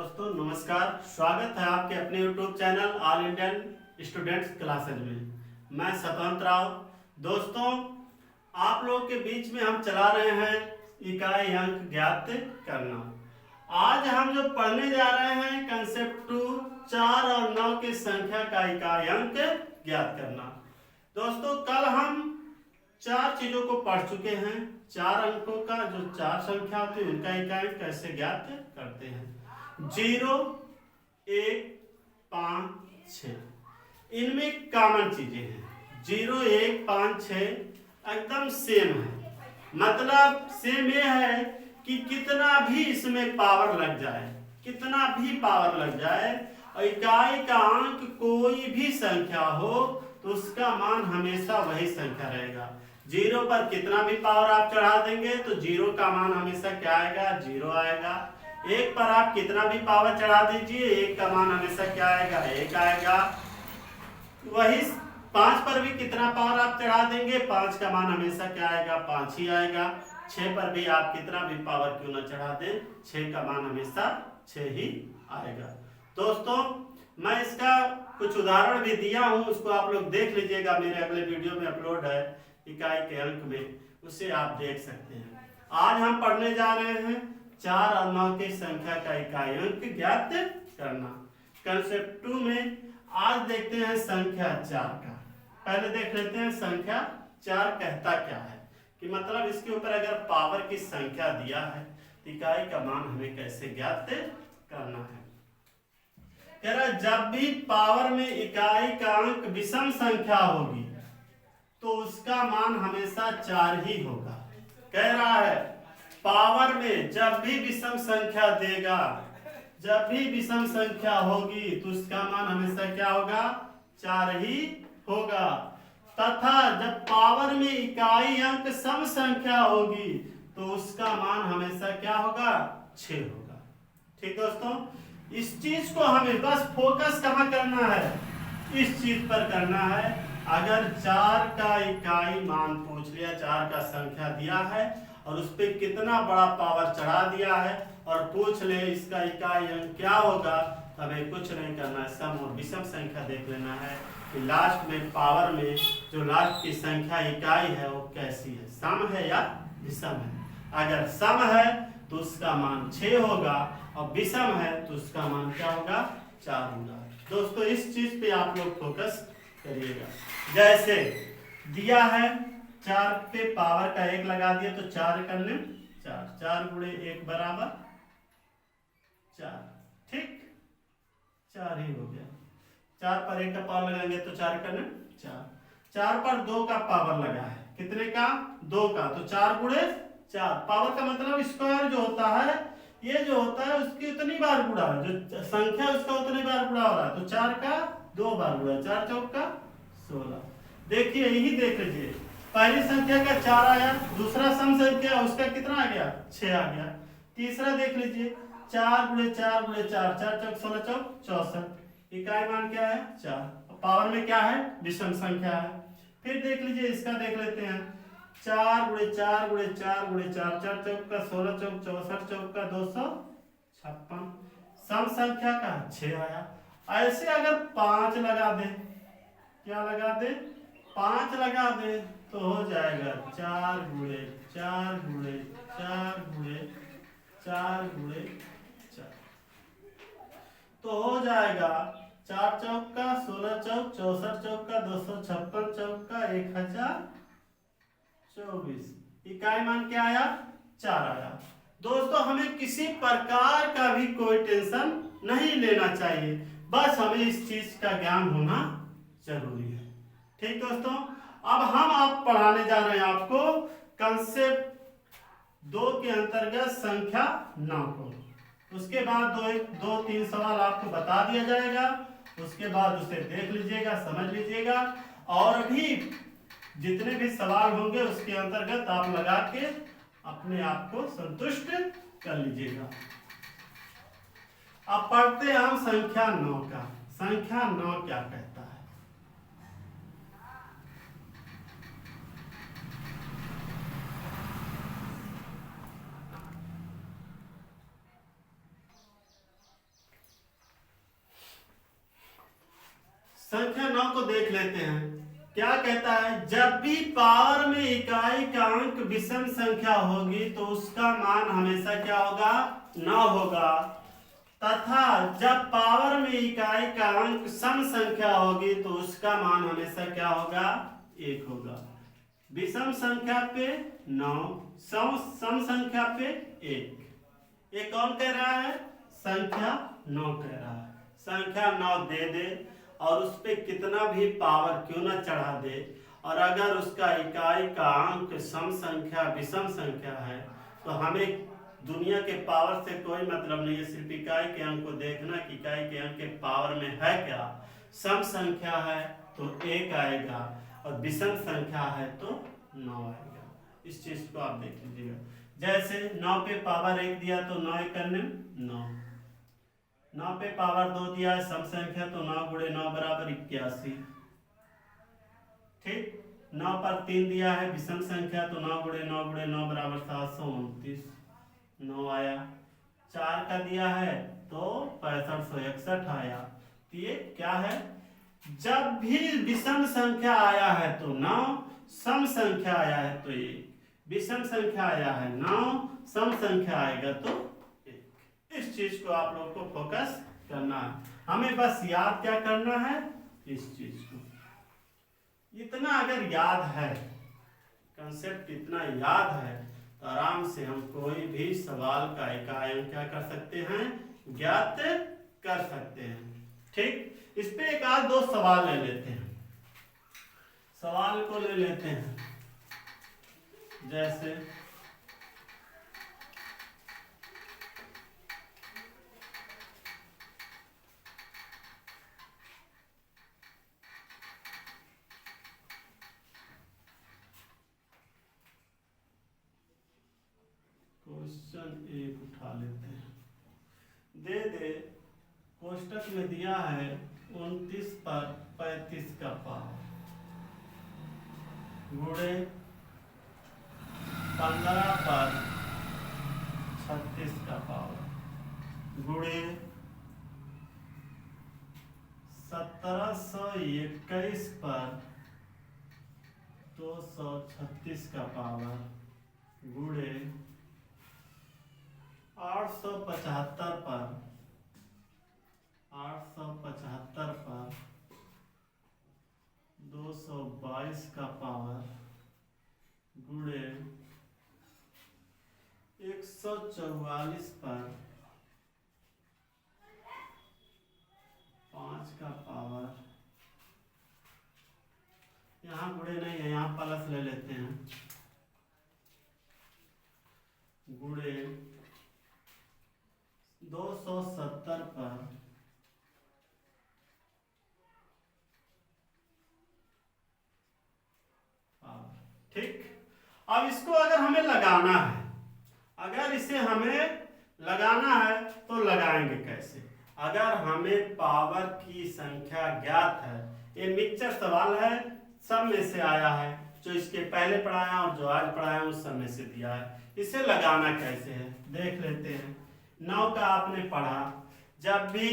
दोस्तों नमस्कार। स्वागत है आपके अपने YouTube channel all Indian students classes में। मैं स्वतंत्र राव। दोस्तों आप लोगों के बीच में हम चला रहे हैं इकाई अंक ज्ञात करना। आज हम जो पढ़ने जा रहे हैं कंसेप्ट 2 4 और 9 की संख्या का इकाई अंक ज्ञात करना। दोस्तों कल हम 4 चीजों को पढ़ चुके हैं। 4 अंकों का जो 4 संख्या होती है उनका इकाई कैसे ज्ञात करते हैं। 0, 1, 5, 6 इनमें कॉमन चीजें हैं। 0, 1, 5, 6 एकदम सेम है। मतलब सेम ये है कि कितना भी इसमें पावर लग जाए, कितना भी पावर लग जाए और इकाई का अंक कोई भी संख्या हो तो उसका मान हमेशा वही संख्या रहेगा। 0 पर कितना भी पावर आप चढ़ा देंगे तो 0 का मान हमेशा क्या आएगा, 0 आएगा। 1 पर आप कितना भी पावर चढ़ा दीजिए 1 का मान हमेशा क्या आएगा, 1 आएगा। वही 5 पर भी कितना पावर आप चढ़ा देंगे 5 का मान हमेशा क्या आएगा, 5 ही आएगा। 6 पर भी आप कितना भी पावर क्यों ना चढ़ा दें 6 का मान हमेशा 6 ही आएगा। दोस्तों मैं इसका कुछ उदाहरण भी दिया हूं, उसको आप लोग देख लीजिएगा, मेरे अगले वीडियो में अपलोड है इकाई के अंक में, उसे आप देख सकते हैं। आज हम पढ़ने जा रहे हैं 4 और 9 की संख्या का इकाई अंक ज्ञात करना। कंसेप्ट 2 में आज देखते हैं संख्या 4 का। पहले देख लेते हैं संख्या 4 कहता क्या है, कि मतलब इसके ऊपर अगर पावर की संख्या दिया है तो इकाई का मान हमें कैसे ज्ञात करना है। कह रहा जब भी पावर में इकाई का अंक विषम संख्या होगी तो उसका मान हमेशा 4 ही होगा। कह रहा है पावर में जब भी विषम संख्या देगा, जब भी विषम संख्या होगी तो उसका मान हमेशा क्या होगा, 4 ही होगा। तथा जब पावर में इकाई अंक सम संख्या होगी तो उसका मान हमेशा क्या होगा, 6 होगा। ठीक दोस्तों, इस चीज को हमें बस फोकस कहाँ करना है, इस चीज पर करना है। अगर 4 का इकाई मान पूछ लिया, 4 का संख्या दिया है और उस पर कितना बड़ा पावर चढ़ा दिया है और पूछ ले इसका इकाई अंक क्या होगा, तो हमें कुछ नहीं करना है, सम और विषम संख्या देख लेना है कि लास्ट में पावर में जो लास्ट की संख्या इकाई है वो कैसी है, सम है या विषम है। अगर सम है तो उसका मान 6 होगा और विषम है तो उसका मान क्या होगा, 4 होगा। दोस्तों इस चीज पे आप लोग फोकस करिएगा। जैसे दिया है 4 पे पावर का 1 लगा दिया तो 4 करने 4, 4 गुणे 1 बराबर 4, ठीक 4 ही हो गया। 4 पर 1 का पावर लगाएंगे तो 4 करने 4, 4 पर 2 का पावर लगा है, कितने का, 2 का, तो 4 गुणे 4। पावर का मतलब स्क्वायर जो होता है, ये जो होता है उसकी उतनी बार गुणा है, जो संख्या उसका उतनी बार गुणा हो रहा है, तो 4 का 2 बार गुणा, 4 चौक का 16। देखिए यही देख लीजिए, पहली संख्या का 4 आया, दूसरा सम संख्या उसका कितना आ गया, 6 आ गया। तीसरा देख लीजिए 4 गुणे 4 गुणे 4, 4 चौक 16 चौक 64। इकाई मान क्या है, 4। पावर में क्या है, विषम संख्या है। फिर देख लीजिए इसका देख लेते हैं 4 गुणे 4 गुणे 4 गुणे 4, 4 चौक का 16 चौक 64 चौक का 256। सम संख्या का 6 आया। ऐसे अगर 5 लगा दे, क्या लगा दे, 5 लगा दे तो हो जाएगा 4 गुणे 4 गुणे 4 गुणे 4 गुणे 4, तो हो जाएगा 4 चौक का 16 चौक 64 चौक का 256 चौक का 1024। इकाई मान क्या आया, 4 आया। दोस्तों हमें किसी प्रकार का भी कोई टेंशन नहीं लेना चाहिए, बस हमें इस चीज का ज्ञान होना जरूरी है। ठीक दोस्तों, अब हम आप पढ़ाने जा रहे हैं आपको कंसेप्ट 2 के अंतर्गत संख्या 9 को। उसके बाद 2-3 सवाल आपको बता दिया जाएगा, उसके बाद उसे देख लीजिएगा, समझ लीजिएगा, और भी जितने भी सवाल होंगे उसके अंतर्गत आप लगा के अपने आप को संतुष्ट कर लीजिएगा। अब पढ़ते हैं हम संख्या 9 का। संख्या 9 क्या कहता है। संख्या 9 को देख लेते हैं। क्या कहता है, जब भी पावर में इकाई का अंक विषम संख्या होगी तो उसका मान हमेशा क्या होगा, 9 होगा, तथा जब पावर में इकाई का अंक सम संख्या होगी तो उसका मान हमेशा क्या होगा, 1 होगा। विषम संख्या पे 9, सम संख्या पे 1। ये कौन कह रहा है, संख्या 9 कह रहा है। संख्या 9 दे दे और उस पे कितना भी पावर क्यों ना चढ़ा दे, और अगर उसका इकाई का अंक सम संख्या विषम संख्या है तो हमें दुनिया के पावर से कोई मतलब नहीं है, सिर्फ इकाई के अंक को देखना कि इकाई के अंक के पावर में है क्या। सम संख्या है तो 1 आएगा और विषम संख्या है तो 9 आएगा। इस चीज को आप देख लीजिएगा। जैसे 9 पे पावर 1 दिया तो 9 × 9, 9 पे पावर 2 दिया है सम संख्या तो 9 × 9 = 81। ठीक, 9 पर 3 दिया है विषम संख्या तो 9 × 9 × 9 = 729, 9 आया। 4 का दिया है तो 6561 आया। तो ये क्या है, जब भी विषम संख्या आया है तो 9, सम संख्या आया है तो 1, विषम संख्या आया है 9, सम संख्या आएगा तो 1। इस चीज को आप लोग को फोकस करना है, हमें बस याद क्या करना है, इस चीज को। इतना अगर याद है, कंसेप्ट इतना याद है तो आराम से हम कोई भी सवाल का इकाई अंक क्या कर सकते हैं, ज्ञात कर सकते हैं। ठीक, इस पे एक आध दो सवाल ले लेते हैं। सवाल को ले लेते हैं, जैसे क्वेश्चन 1 उठा लेते हैं। दे कोष्टक में दिया है 29 पर 35 का पावर गुणे 15 पर 36 का पावर गुणे 1721 पर 236 का पावर गुणे 875 पर 222 का पावर गुणे 144 पर 5 का पावर, यहाँ गुणे नहीं है, यहाँ प्लस ले लेते हैं, गुणे 270 पर 5। ठीक, अब इसको अगर हमें लगाना है, अगर इसे हमें लगाना है तो लगाएंगे कैसे। अगर हमें पावर की संख्या ज्ञात है, ये मिक्सचर सवाल है, सब में से आया है, जो इसके पहले पढ़ाया और जो आज पढ़ाया उस सब में से दिया है। इसे लगाना कैसे है देख लेते हैं। 9 का आपने पढ़ा, जब भी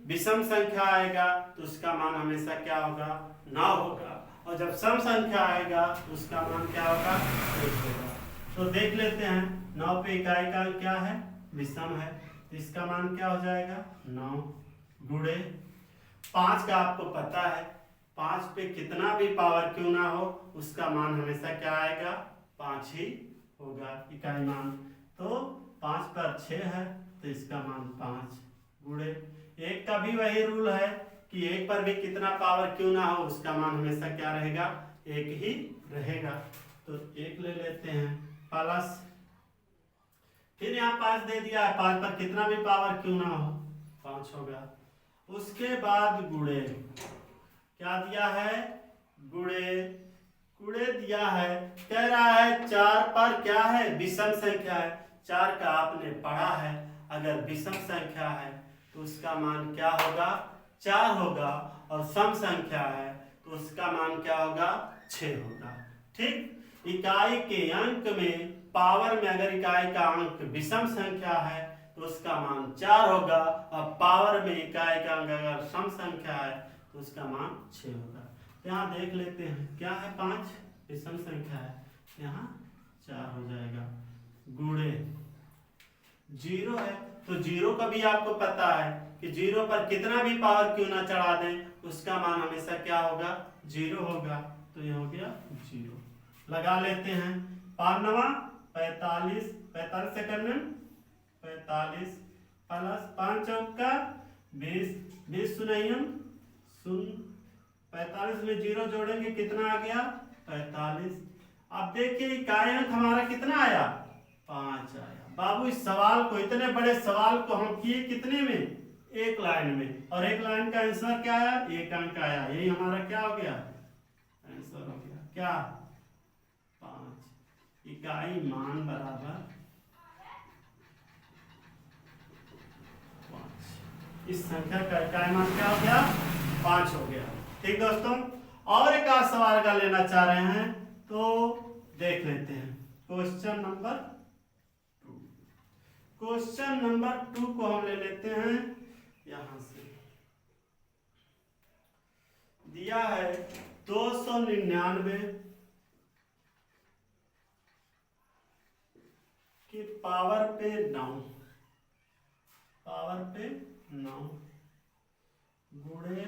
विषम संख्या आएगा तो उसका मान हमेशा क्या होगा, 9 होगा, और जब सम संख्या आएगा तो उसका मान क्या होगा, 1 होगा। तो देख लेते हैं, 9 पे इकाई का क्या है, विषम है, तो इसका मान क्या हो जाएगा, 9 गुणे 5 का आपको पता है, 5 पे कितना भी पावर क्यों ना हो उसका मान हमेशा क्या आएगा, 5 ही होगा इकाई मान। तो 5 पर 6 है तो इसका मान 5 गुणे 1 का भी वही रूल है कि 1 पर भी कितना पावर क्यों ना हो उसका मान हमेशा क्या रहेगा, 1 ही रहेगा। तो 1 ले लेते हैं प्लस, फिर यहाँ 5 दे दिया है, 5 पर कितना भी पावर क्यों ना हो 5 होगा। उसके बाद गुणे, क्या दिया है, गुणे दिया है, कह रहा है 4 पर क्या है, विषम संख्या है, 4 का आपने पढ़ा है, अगर विषम संख्या है तो उसका मान क्या होगा, 4 होगा, और सम संख्या है तो उसका मान क्या होगा, 6 होगा। ठीक, इकाई के अंक में, पावर में अगर इकाई का अंक विषम संख्या है तो उसका मान 4 होगा, और पावर में इकाई का अंक अगर सम संख्या है तो उसका मान 6 होगा। तो यहाँ देख लेते हैं क्या है, 5 विषम संख्या है, यहाँ 4 हो जाएगा। गुणे 0 है तो 0 का भी आपको पता है कि 0 पर कितना भी पावर क्यों ना चढ़ा दें उसका मान हमेशा क्या होगा, 0 होगा। तो ये हो गया 0। लगा लेते हैं। 5 9 45, 45 से करने 45 प्लस 5 चौका 20, 20 सुनाइए सुन 45 में 0 जोड़ेंगे कितना आ गया, 45। अब देखिए इकाई अंक हमारा कितना आया, 5 आया। बाबू इस सवाल को, इतने बड़े सवाल को हम किए कितने में, एक लाइन में, और एक लाइन का आंसर क्या आया, 1 अंक आया। यही हमारा क्या हो गया, आंसर हो गया क्या, 5। इकाई मान बराबर 5। इस संख्या का इकाई मान क्या हो गया, 5 हो गया। ठीक दोस्तों, और एक आध सवाल का लेना चाह रहे हैं तो देख लेते हैं। क्वेश्चन नंबर 2, क्वेश्चन नंबर 2 को हम ले लेते हैं। यहां से दिया है 299 की पावर पे 9, पावर पे 9 गुणे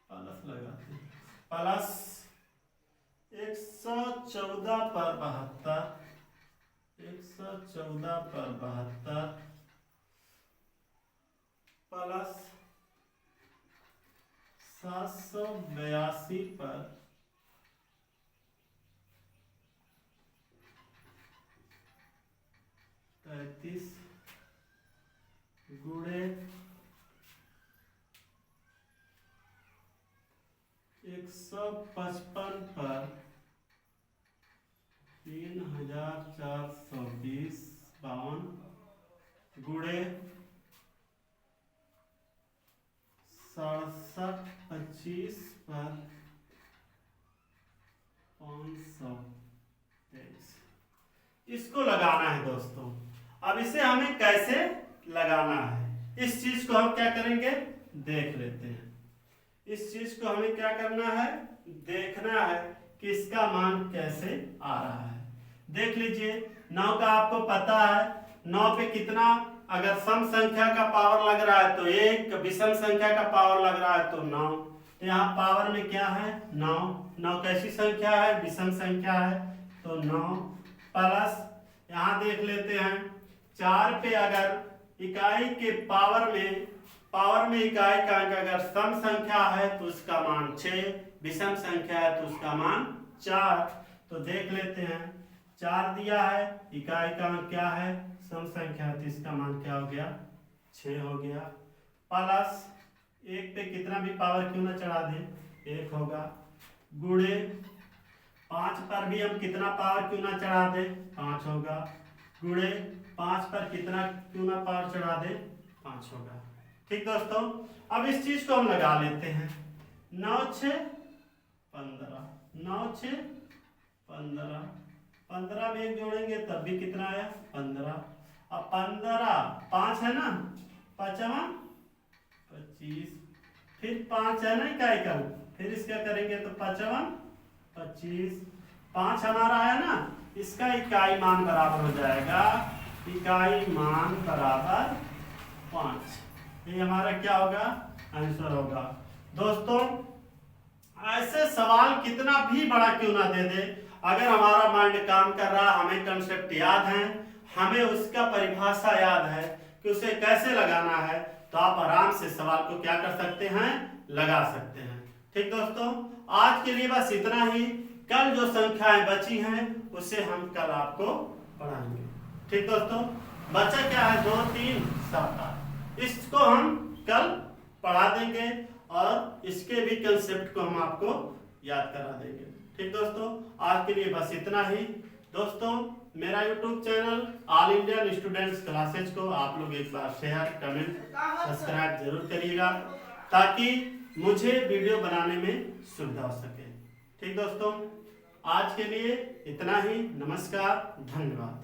प्लस लगाते हैं, प्लस 114 पर 72, 114 पर 72 प्लस 782 पर 33 गुणे 155 पर 3420 52 गुणे 6725 पर 523। इसको लगाना है दोस्तों। अब इसे हमें कैसे लगाना है, इस चीज को हम क्या करेंगे, देख लेते हैं। इस चीज को हमें क्या करना है, देखना है कि इसका मान कैसे आ रहा है। देख लीजिए 9 का आपको पता है, 9 पे कितना, अगर सम संख्या का पावर लग रहा है तो 1, विषम संख्या का पावर लग रहा है तो 9। तो यहाँ पावर में क्या है, 9। 9 कैसी संख्या है, विषम संख्या है, तो 9 प्लस यहाँ देख लेते हैं 4 पे अगर इकाई के पावर में इकाई का अंक अगर सम संख्या है तो उसका मान 6, विषम संख्या है तो उसका मान 4। तो देख लेते हैं 4 दिया है, इकाई का अंक क्या है, सम संख्या है तो इसका मान क्या हो गया, 6 हो गया। प्लस 1 पे कितना भी पावर क्यों ना चढ़ा दें, 1 होगा। गुणे 5 पर भी हम कितना पावर क्यों ना चढ़ा दें, 5 होगा। गुणे 5 पर कितना क्यों ना पावर चढ़ा दें, 5 होगा। ठीक दोस्तों, अब इस चीज को हम लगा लेते हैं। 9 6 15, 9 6 15, 15 में 1 जोड़ेंगे तब भी कितना आया, 15। अब 15 5 है ना, 5 25, फिर 5 है ना इकाई का, फिर इसका करेंगे तो 5 25, 5 हमारा आया ना, इसका इकाई मान बराबर हो जाएगा, इकाई मान बराबर 5। ये हमारा क्या होगा, आंसर होगा। दोस्तों ऐसे सवाल कितना भी बड़ा क्यों ना दे दे, अगर हमारा माइंड काम कर रहा, हमें कंसेप्ट याद है, हमें उसका परिभाषा याद है कि उसे कैसे लगाना है, तो आप आराम से सवाल को क्या कर सकते हैं, लगा सकते हैं। ठीक दोस्तों, आज के लिए बस इतना ही। कल जो संख्याएं बची हैं उसे हम कल आपको पढ़ाएंगे। ठीक दोस्तों, बचा क्या है, 2 3 7 8, इसको हम कल पढ़ा देंगे और इसके भी कंसेप्ट को हम आपको याद करा देंगे। ठीक दोस्तों, आज के लिए बस इतना ही। दोस्तों मेरा YouTube channel all Indian students classes को आप लोग एक बार शेयर, कमेंट, सब्सक्राइब जरूर करिएगा ताकि मुझे वीडियो बनाने में सुविधा हो सके। ठीक दोस्तों, आज के लिए इतना ही। नमस्कार, धन्यवाद।